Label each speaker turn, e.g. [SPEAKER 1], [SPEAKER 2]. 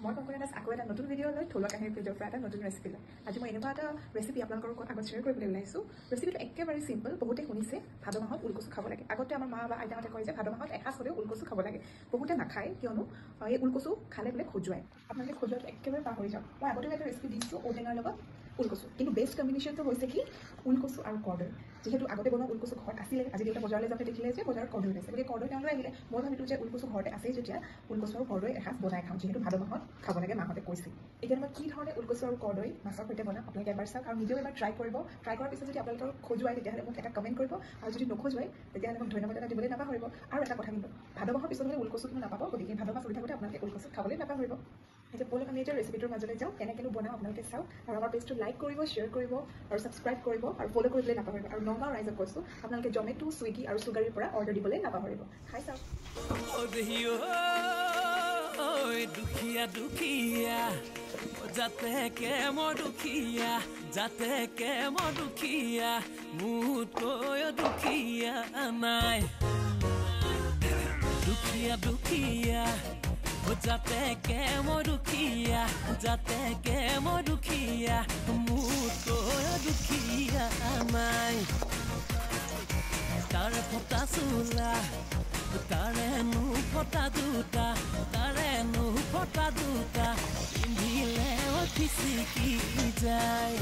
[SPEAKER 1] মই কংকনা দাস আকৌ এটা নতুন ভিডিঅ' লৈ থলুৱা কাহিনী পেজৰ পৰা এটা নতুন ৰেচিপি লৈ আজি মই এনেকুৱা এটা ৰেচিপি আপোনালোকৰ আগত শ্বেয়াৰ কৰিবলৈ ওলাইছোঁ। ৰেচিপিটো একেবাৰে চিম্পল, বহুতে শুনিছে ভাদ মাহত ওলকচু খাব লাগে। আগতে আমাৰ মা বা আইতাহঁতে কয় যে ভাদ মাহত এসাঁজ হ'লেও ওলকচু খাব লাগে। বহুতে নাখায় কিয়নো এই ওলকচু খালে বোলে খজুৱায়। আপোনালোকে খজুৱাটো একেবাৰে পাহৰি যাওক। মই আগতেও এটা ৰেচিপি দিছোঁ ঔটেঙাৰ লগত ওলকচু, কিন্তু বেষ্ট কম্বিনেশ্যনটো হৈছে কি ওলকচু আৰু কৰ্দৈ। যিহেতু আগতে বনোৱা ওলকচু ঘৰত আছিলে, আজি দেউতা বজাৰলৈ যাওঁতে দেখিলে যে বজাৰত কৰ্দৈ ওলাইছে, গতিকে কৰ্দৈ তেওঁলোকে আহিলে। মই ভাবিলোঁ যে ওলকচু ঘৰতে আছেই যেতিয়া ওলকচু আৰু কৰ্দৈ এসাঁজ বনাই খাওঁ, যিহেতু ভাদ মাহত খাব লাগে মাহঁতে কৈছিল। এতিয়া মই কি ধৰণে ওলকচু আৰু কৰ্দৈ মাছৰ সৈতে বনাম আপোনালোকে এবাৰ চাওক আৰু নিজেও এবাৰ ট্ৰাই কৰিব। ট্ৰাই কৰাৰ পিছত যদি আপোনালোকৰ খজুৱাই তেতিয়াহ'লে মোক এটা কমেণ্ট কৰিব, আৰু যদি নখজুৱাই তেতিয়াহ'লে মোক ধন্যবাদ এটা দিবলৈ নাপাহৰিব। আৰু এটা কথা কিন্তু ভাদ মাহৰ পিছত হ'লে ওলকচু কিন্তু নাপাব, গতিকে ভাদ মাহ চলি থাকোঁতে আপোনালোকে ওলকচু খাবলৈ নাপাহৰিব। এতিয়া বলক আমি এতিয়া ৰেচিপিটোৰ মাজলৈ যাওঁ, কেনেকৈনো বনাওঁ আপোনালোকে চাওক, আৰু আমাৰ পেজটো লাইক কৰিব, শ্বেয়াৰ কৰিব আৰু ছাবস্ক্ৰাইব কৰিব আৰু ফ'ল' কৰিবলৈ নাপাহৰিব। আৰু নগাঁও ৰাইজক কৈছোঁ আপোনালোকে জমেটো, ছুইগি আৰু চুগাৰীৰ পৰা অৰ্ডাৰ দিবলৈ নাপাহৰিব। খাই চাওক।
[SPEAKER 2] দুখীয়া দুখীয়া যাতে কে মই দুখীয়া, যাতে কে মই দুখীয়া, মোতকৈ দুখীয়া নাই। দুখীয়া দুখীয়া যাতে কে মই দুখীয়া, যাতে কে মই দুখীয়া, মোতকৈ দুখীয়া নাই। তাৰে ফটা চোলা, তাৰে ফটা দুটা, তাৰে ফটা দুটা, পিন্ধিলে ফিচিকি যায়।